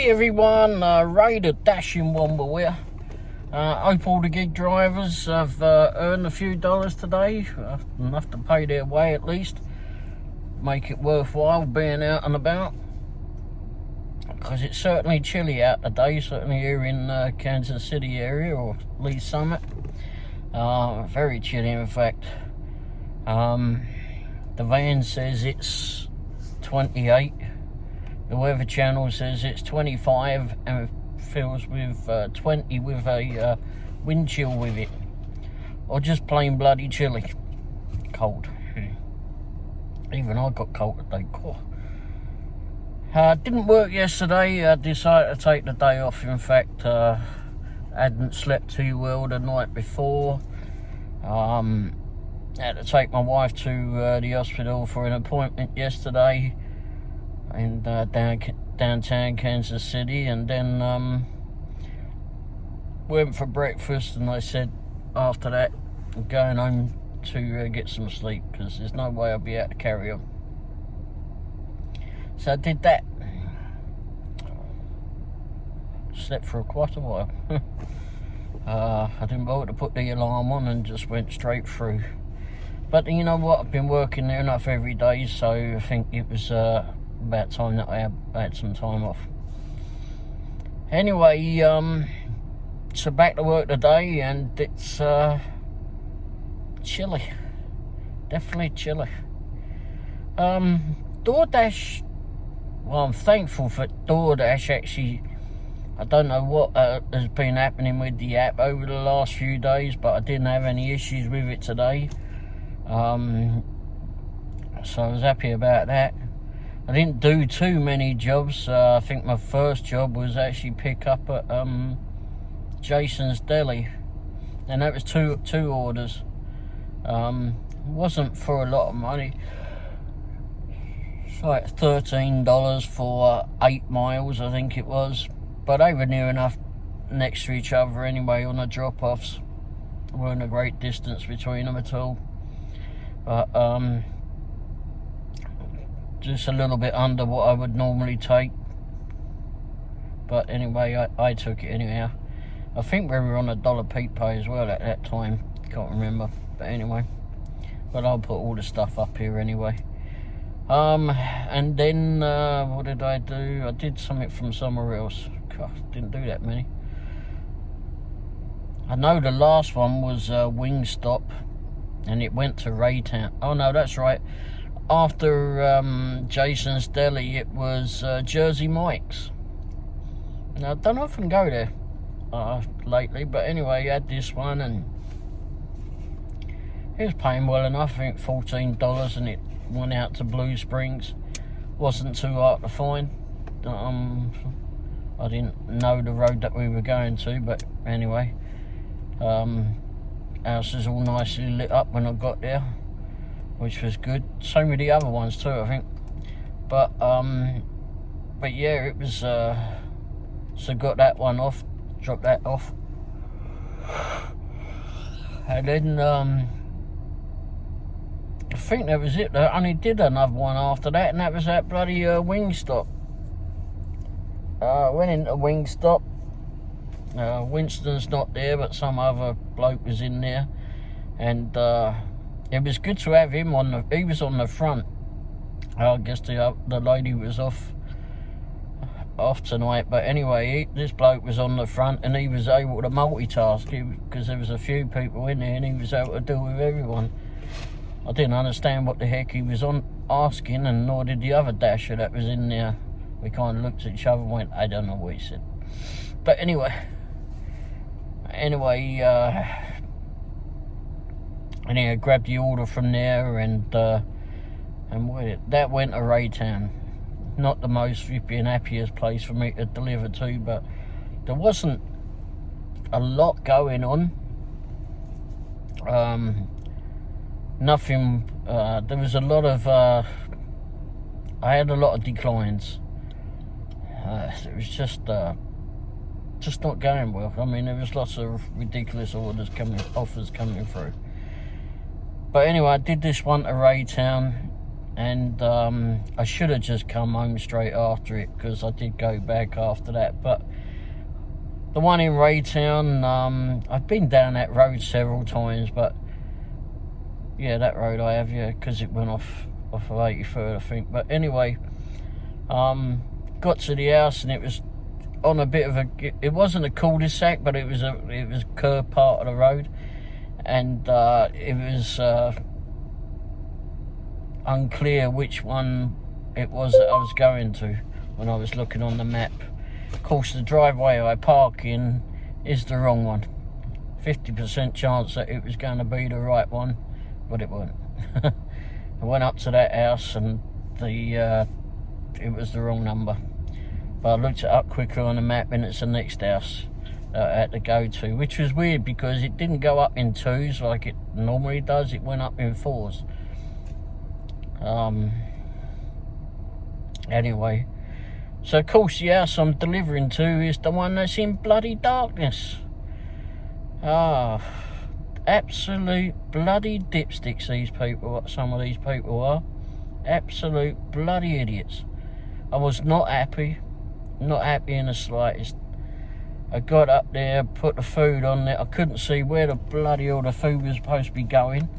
Hey everyone, Ray the Dashing Womble here. Hope all the gig drivers have earned a few dollars today, enough to pay their way at least. Make it worthwhile being out and about, because it's certainly chilly out today, certainly here in Kansas City area or Lee Summit. Very chilly in fact. The van says it's 28. The Weather Channel says it's 25 and it fills with 20 with a wind chill with it. Or just plain bloody chilly. Cold. Even I got cold today. Didn't work yesterday. I decided to take the day off. In fact, hadn't slept too well the night before. Had to take my wife to the hospital for an appointment yesterday in downtown Kansas City, and then went for breakfast, and I said after that I'm going home to get some sleep, because there's no way I'll be able to carry on. So I did that. Slept for quite a while. I didn't bother to put the alarm on and just went straight through. But you know what, I've been working there enough every day, so I think it was about time that I had some time off. Anyway, so back to work today, and it's chilly. Definitely chilly. DoorDash, well, I'm thankful for DoorDash. Actually, I don't know what has been happening with the app over the last few days, but I didn't have any issues with it today. So I was happy about that. I didn't do too many jobs. I think my first job was actually pick up at Jason's Deli, and that was two orders. Wasn't for a lot of money. It's like $13 for 8 miles, I think it was. But they were near enough next to each other anyway on the drop-offs. There weren't a great distance between them at all. But just a little bit under what I would normally take. But anyway, I took it anyhow. I think we were on $1 peak pay as well at that time. Can't remember. But anyway. But I'll put all the stuff up here anyway. And then, what did I do? I did something from somewhere else. God, didn't do that many. I know the last one was Wingstop. And it went to Raytown. Oh no, that's right. After Jason's Deli, it was Jersey Mike's. Now, I don't often go there lately, but anyway, I had this one, and it was paying well enough. I think $14, and it went out to Blue Springs. Wasn't too hard to find. I didn't know the road that we were going to, but anyway. House is all nicely lit up when I got there, which was good. Same with the other ones too, I think. But yeah, it was. So got that one off, dropped that off, and then I think that was it. I only did another one after that, and that was that bloody Wingstop. Went into Wingstop. Winston's not there, but some other bloke was in there, and it was good to have him on he was on the front. I guess the lady was off tonight, but anyway, this bloke was on the front, and he was able to multitask, because there was a few people in there, and he was able to deal with everyone. I didn't understand what the heck he was asking, and nor did the other dasher that was in there. We kind of looked at each other and went, I don't know what he said. But anyway, I grabbed the order from there, and that went to Raytown. Not the most flipping happiest place for me to deliver to, but there wasn't a lot going on. Nothing. There was a lot of. I had a lot of declines. It was just not going well. I mean, there was lots of ridiculous offers coming through. But anyway, I did this one to Raytown, and I should have just come home straight after it, because I did go back after that. But the one in Raytown, I've been down that road several times, but yeah, that road I have, yeah, because it went off of 83rd, I think. But anyway, got to the house, and it was on a bit of a, it wasn't a cul-de-sac, but it was a curved part of the road, and it was unclear which one it was that I was going to when I was looking on the map. Of course, the driveway I park in is the wrong one. 50% chance that it was going to be the right one, but it weren't. I went up to that house, and it was the wrong number. But I looked it up quicker on the map, and it's the next house I had to go to, which was weird because it didn't go up in 2s like it normally does. It went up in 4s. Anyway, so of course the house I'm delivering to is the one that's in bloody darkness. Absolute bloody dipsticks, these people, some of these people are. Absolute bloody idiots. I was not happy in the slightest. I got up there, put the food on there. I couldn't see where the bloody all the food was supposed to be going.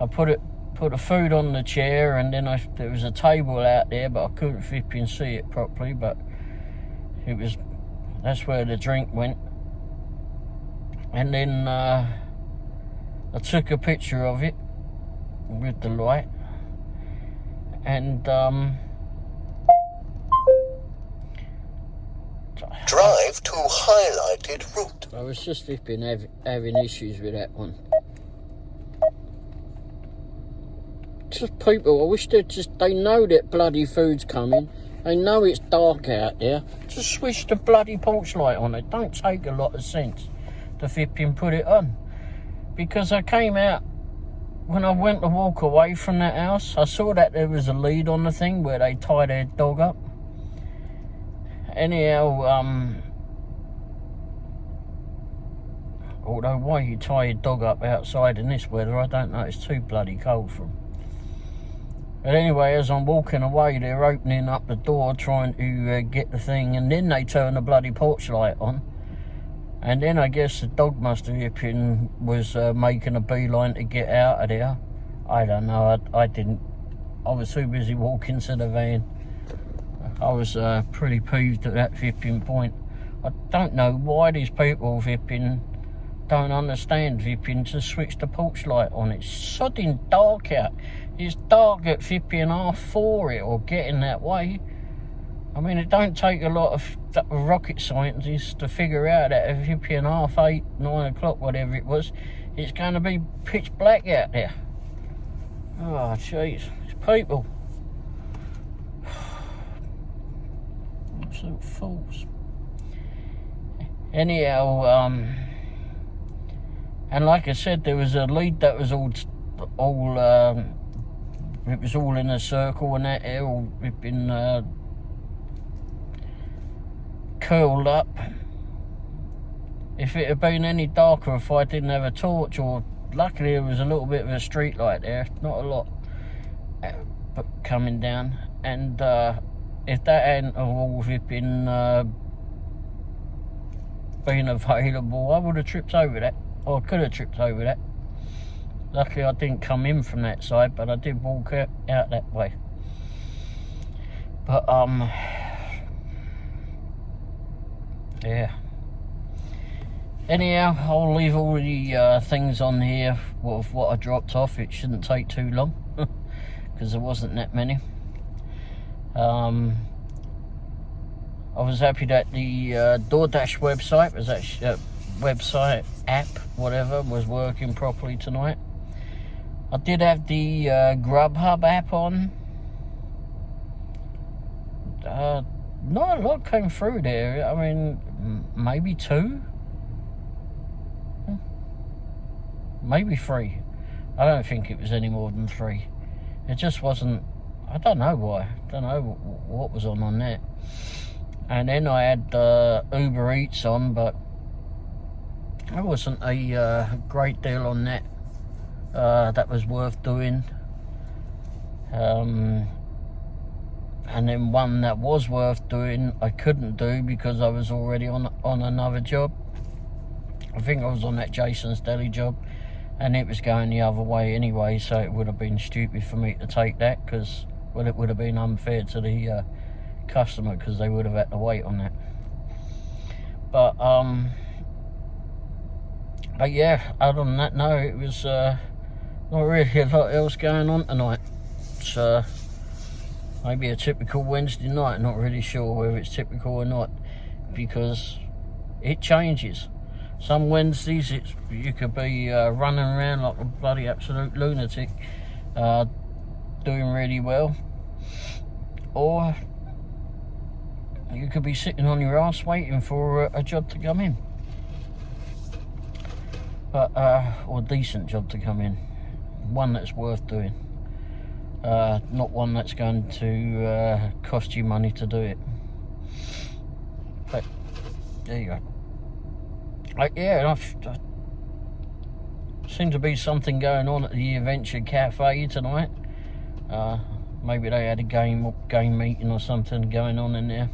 I put the food on the chair, and then there was a table out there, but I couldn't flipping see it properly. But that's where the drink went. And then I took a picture of it with the light, and drive to highlighted route. I was just flipping having issues with that one. Just people, I wish they know that bloody food's coming. They know it's dark out there. Just switch the bloody porch light on. It don't take a lot of sense to flipping put it on. Because I came out, when I went to walk away from that house, I saw that there was a lead on the thing where they tie their dog up. Anyhow, although why you tie your dog up outside in this weather, I don't know. It's too bloody cold for them. But anyway, as I'm walking away, they're opening up the door trying to get the thing, and then they turn the bloody porch light on. And then I guess the dog must have was making a beeline to get out of there. I don't know. I didn't. I was too busy walking to the van. I was pretty peeved at that flipping point. I don't know why these people flipping don't understand flipping to switch the porch light on. It's sodding dark out. It's dark at flipping 4:30 or getting that way. I mean, it don't take a lot of rocket scientists to figure out that if you're paying 8:30, 9 o'clock, whatever it was, it's going to be pitch black out there. Oh, jeez. It's people. Absolute fools. Anyhow, and like I said, there was a lead that was all it was all in a circle, and that air all been curled up. If it had been any darker, if I didn't have a torch, or luckily there was a little bit of a street light there, not a lot, but coming down, and if that hadn't all been available, I would have tripped over that, or could have tripped over that. Luckily I didn't come in from that side, but I did walk out that way. But yeah. Anyhow, I'll leave all the things on here of what I dropped off. It shouldn't take too long because there wasn't that many. I was happy that the DoorDash website was actually website app, whatever, was working properly tonight. I did have the Grubhub app on. Not a lot came through there. I mean, maybe 2, maybe 3. I don't think it was any more than 3. It just wasn't. I don't know why. I don't know what was on that. And then I had Uber Eats on, but there wasn't a great deal on that that was worth doing. And then one that was worth doing, I couldn't do because I was already on another job. I think I was on that Jason's Deli job, and it was going the other way anyway, so it would have been stupid for me to take that, because, well, it would have been unfair to the customer, because they would have had to wait on that. But yeah, other than that, no, it was not really a lot else going on tonight. It's maybe a typical Wednesday night, not really sure whether it's typical or not, because it changes. Some Wednesdays you could be running around like a bloody absolute lunatic, doing really well, or you could be sitting on your ass waiting for a job to come in, but or a decent job to come in, one that's worth doing, not one that's going to cost you money to do it. But there you go. Yeah, I seemed to be something going on at the Adventure Cafe tonight. Maybe they had a game meeting or something going on in there.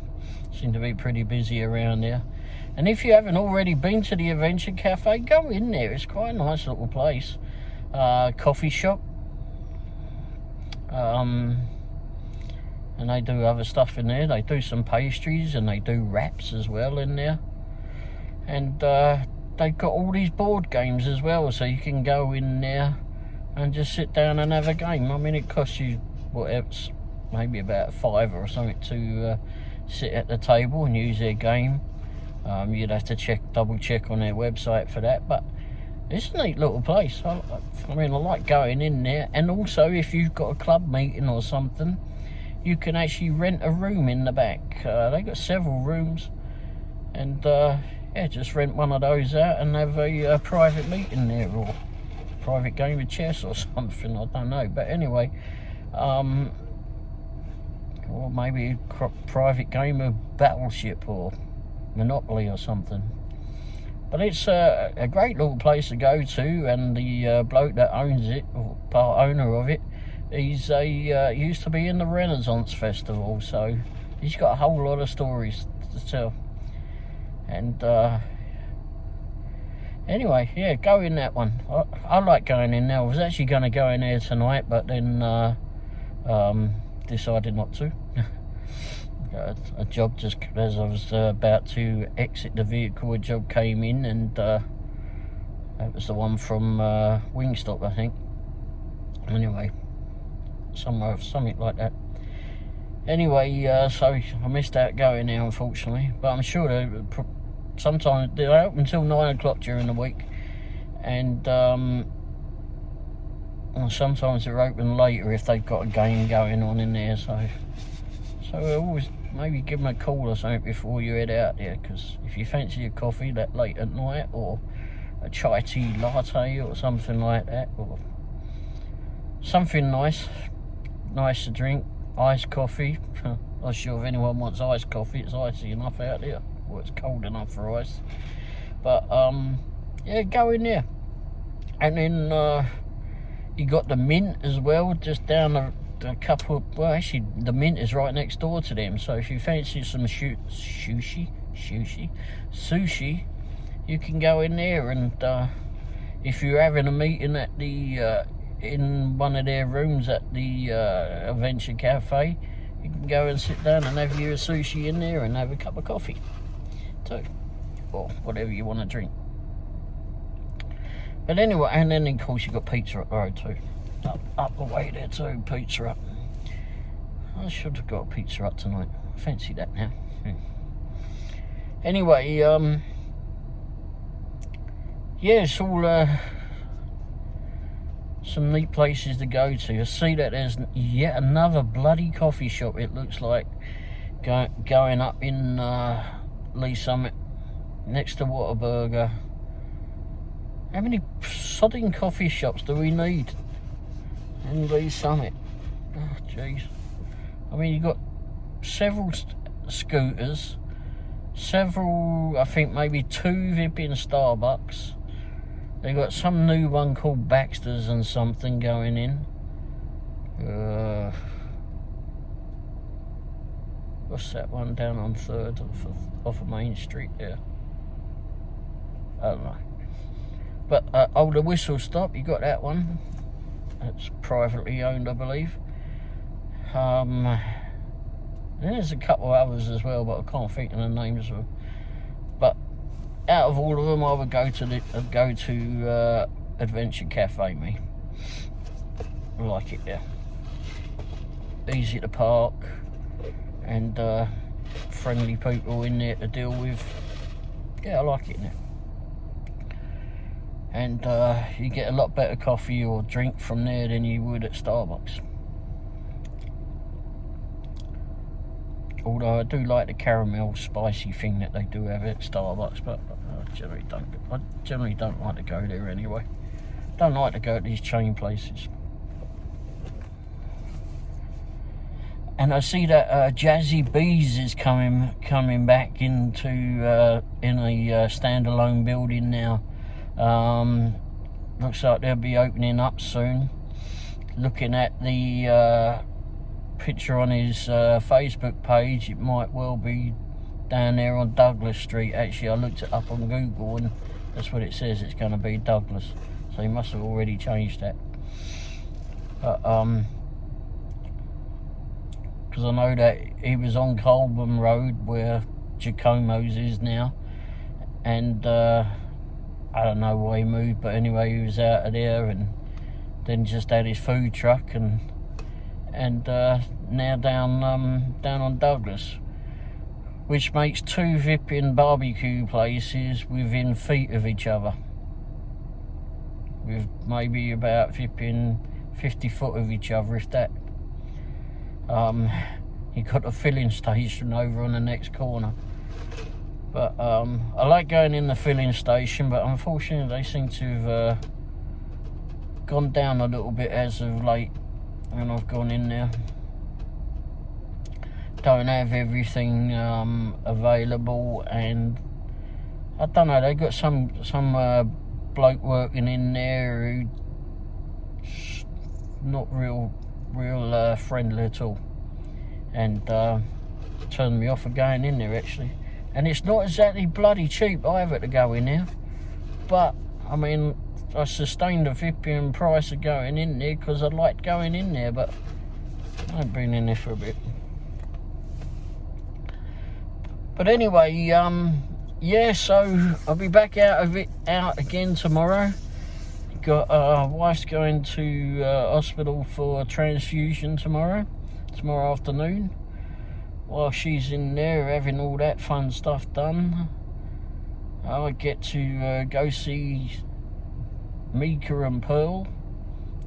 Seemed to be pretty busy around there. And if you haven't already been to the Adventure Cafe, go in there. It's quite a nice little place. Coffee shop. And they do other stuff in there. They do some pastries and they do wraps as well in there. And they've got all these board games as well, so you can go in there and just sit down and have a game. I mean, it costs you whatever, maybe about $5 or something to sit at the table and use their game. You'd have to double check on their website for that, but it's a neat little place. I mean, I like going in there. And also, if you've got a club meeting or something, you can actually rent a room in the back. They've got several rooms, and yeah, just rent one of those out and have a private meeting there, or private game of chess or something, I don't know. But anyway, or maybe a private game of Battleship or Monopoly or something. But it's a great little place to go to, and the bloke that owns it, or part owner of it, he's used to be in the Renaissance Festival, so he's got a whole lot of stories to tell. And anyway, yeah, go in that one. I like going in there. I was actually going to go in there tonight, but then decided not to. A job, just as I was about to exit the vehicle, a job came in, and that was the one from Wingstop, I think. Anyway, something like that. Anyway, so I missed out going there, unfortunately, but I'm sure sometimes they're open until 9 o'clock during the week, and sometimes they're open later if they've got a game going on in there. So always maybe give them a call or something before you head out there, because if you fancy a coffee that late at night, or a chai tea latte or something like that, or something nice to drink, iced coffee. Not sure if anyone wants iced coffee. It's icy enough out there, or it's cold enough for ice. But yeah, go in there. And then you got the Mint as well, just down a couple of, well, actually the Mint is right next door to them, so if you fancy some sushi, you can go in there. And if you're having a meeting at the in one of their rooms at the Adventure Cafe, you can go and sit down and have your sushi in there and have a cup of coffee too, or whatever you want to drink. But anyway, and then of course you got pizza up the road too, up the way there too. Pizza up. I should have got a pizza up tonight. I fancy that now. Anyway, yeah, it's all some neat places to go to. I see that there's yet another bloody coffee shop, it looks like, going up in Lee Summit, next to Whataburger. How many sodding coffee shops do we need in Lee Summit? Oh, jeez. I mean, you've got several scooters, several, I think maybe 2 Vipping Starbucks. They've got some new one called Baxter's and something going in. What's that one down on 3rd off of Main Street there? I don't know. But the Whistle Stop, you got that one. It's privately owned, I believe. There's a couple of others as well, but I can't think of the names of them. But out of all of them, I would go to Adventure Cafe. Me, I like it there. Easy to park, and friendly people in there to deal with. Yeah, I like it in there. And you get a lot better coffee or drink from there than you would at Starbucks. Although I do like the caramel spicy thing that they do have at Starbucks, but I generally don't like to go there anyway. Don't like to go to these chain places. And I see that Jazzy Bees is coming back into in a standalone building now. Looks like they'll be opening up soon. Looking at the picture on his Facebook page, it might well be down there on Douglas Street. Actually, I looked it up on Google and that's what it says. It's going to be Douglas, so he must have already changed that. But because I know that he was on Colburn Road where Giacomo's is now, and I don't know why he moved, but anyway, he was out of there and then just had his food truck and now down on Douglas, which makes 2 Vipping barbecue places within feet of each other, with maybe about 50 foot of each other, if that. You got a filling station over on the next corner, but I like going in the filling station, but unfortunately they seem to have gone down a little bit as of late. And I've gone in there. Don't have everything available, and I don't know. They got some bloke working in there who's not real friendly at all, and turned me off of going in there actually. And it's not exactly bloody cheap either to go in there, but I mean, I sustained the Vipping price of going in there because I liked going in there, but I haven't been in there for a bit. But anyway, yeah, so I'll be back out again tomorrow. Got wife's going to hospital for a transfusion tomorrow afternoon. While she's in there having all that fun stuff done, I get to go see Mika and Pearl.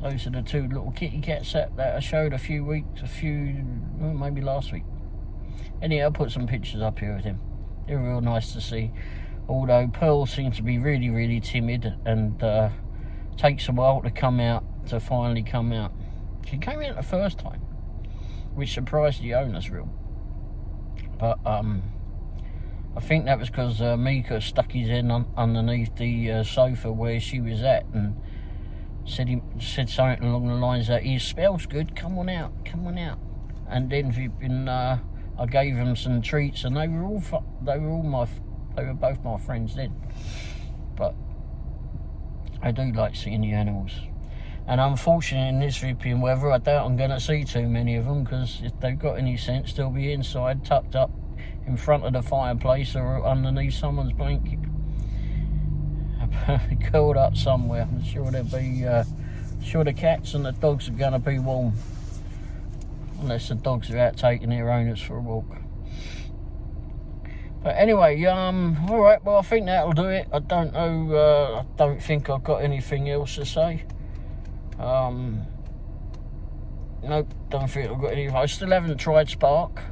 Those are the 2 little kitty cats that I showed maybe last week. Anyway, I'll put some pictures up here of them. They're real nice to see. Although Pearl seems to be really, really timid and takes a while to finally come out. She came out the first time, which surprised the owners real. But I think that was because Mika stuck his head underneath the sofa where she was at and said something along the lines that "He smells good, come on out." And then I gave them some treats, and they were both my friends then. But I do like seeing the animals, and unfortunately in this Vipping weather, I doubt I'm going to see too many of them, because if they've got any sense, they'll be inside, tucked up in front of the fireplace or underneath someone's blanket, curled up somewhere. I'm sure they'll be sure the cats and the dogs are going to be warm, unless the dogs are out taking their owners for a walk. But anyway, all right, well, I think that'll do it. I don't know, I don't think I've got anything else to say. Nope, don't think I've got anything. I still haven't tried Spark.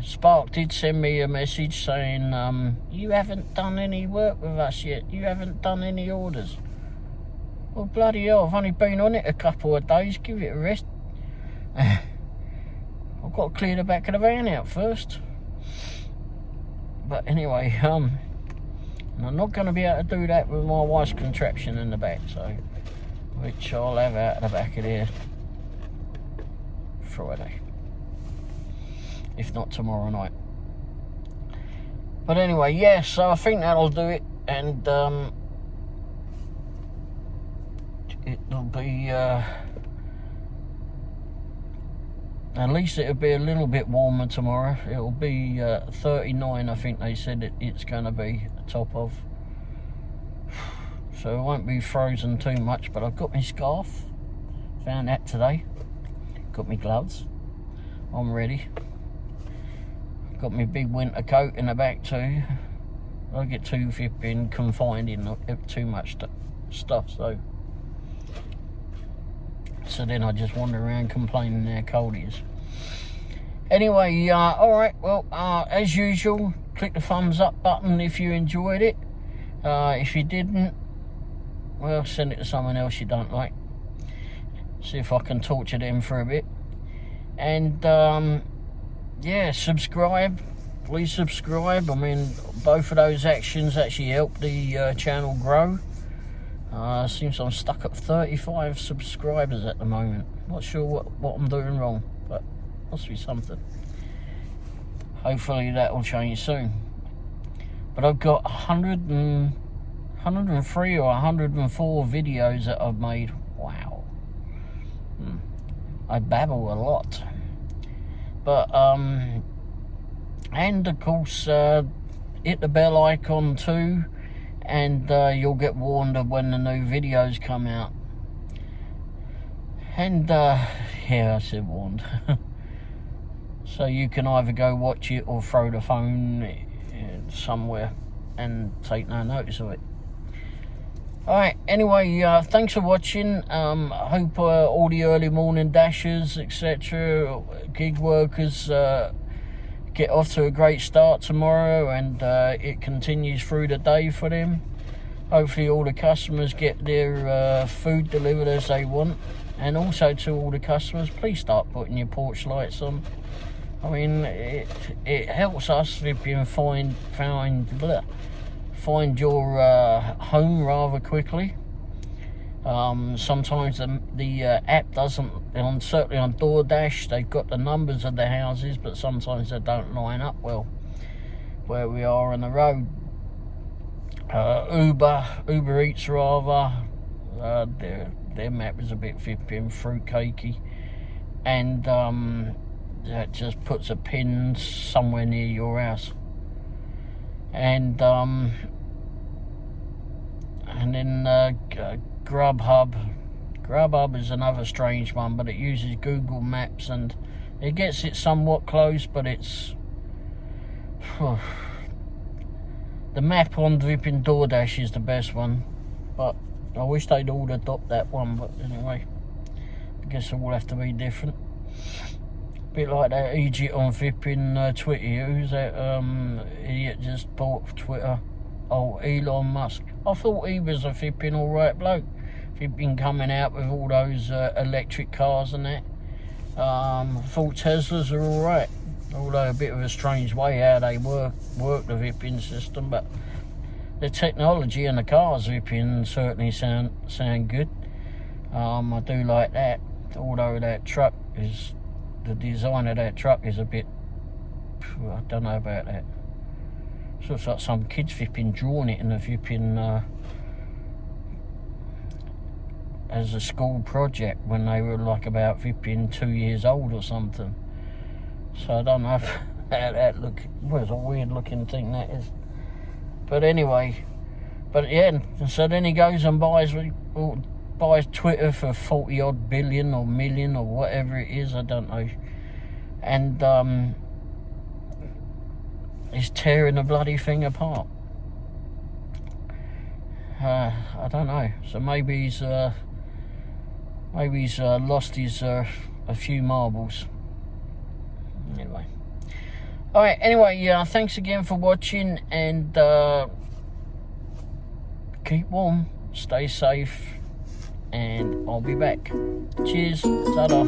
Spark did send me a message saying, you haven't done any work with us yet. You haven't done any orders. Well, bloody hell, I've only been on it a couple of days. Give it a rest. I've got to clear the back of the van out first. But anyway, I'm not going to be able to do that with my wife's contraption in the back, so which I'll have out of the back of there Friday, if not tomorrow night. But anyway, yeah, so I think that'll do it, and it'll be at least it'll be a little bit warmer tomorrow. It'll be 39, I think they said it's going to be top of. So it won't be frozen too much, but I've got my scarf. Found that today. Got my gloves. I'm ready. Got my big winter coat in the back too. I don't get too flipping confined in too much stuff, so then I just wander around complaining how cold it is. Anyway, alright, well, as usual, click the thumbs up button if you enjoyed it. If you didn't, well, send it to someone else you don't like. See if I can torture them for a bit. And, yeah, subscribe. Please subscribe. I mean, both of those actions actually help the channel grow. Seems I'm stuck at 35 subscribers at the moment. Not sure what I'm doing wrong, but must be something. Hopefully that will change soon. But I've got 103 or 104 videos that I've made. Wow. I babble a lot. But, and of course, hit the bell icon too, and you'll get warned of when the new videos come out. And yeah, I said warned. So you can either go watch it or throw the phone somewhere and take no notice of it. Alright, anyway, thanks for watching. I hope all the early morning dashers, etc., gig workers get off to a great start tomorrow, and it continues through the day for them. Hopefully all the customers get their food delivered as they want. And also to all the customers, please start putting your porch lights on. I mean, it helps us if you find your home rather quickly. Sometimes the app doesn't, certainly on DoorDash, they've got the numbers of the houses, but sometimes they don't line up well where we are on the road. Uber Eats rather, their map is a bit flipping fruitcakey, and that just puts a pin somewhere near your house. And then Grubhub is another strange one, but it uses Google Maps and it gets it somewhat close, but it's the map on dripping DoorDash is the best one, but I wish they'd all adopt that one. But anyway, I guess it will have to be different. Bit like that idiot on flipping Twitter. Who's that idiot just bought Twitter? Oh, Elon Musk. I thought he was a flipping alright bloke. Flipping coming out with all those electric cars and that. I thought Teslas are alright. Although a bit of a strange way how they work the flipping system, but the technology and the cars flipping certainly sound good. I do like that. Although that truck is, the design of that truck is a bit, I don't know about that. So it's like some kids flipping drawing it in the flipping as a school project when they were like about flipping 2 years old or something. So I don't know how that look. Well, it's a weird looking thing that is. But anyway, but yeah. So then he goes and buys Twitter for 40 odd billion or million or whatever it is. I don't know. And he's tearing the bloody thing apart. I don't know. So maybe he's lost his a few marbles. Anyway. Alright, anyway, thanks again for watching, and keep warm, stay safe, and I'll be back. Cheers, ta-da.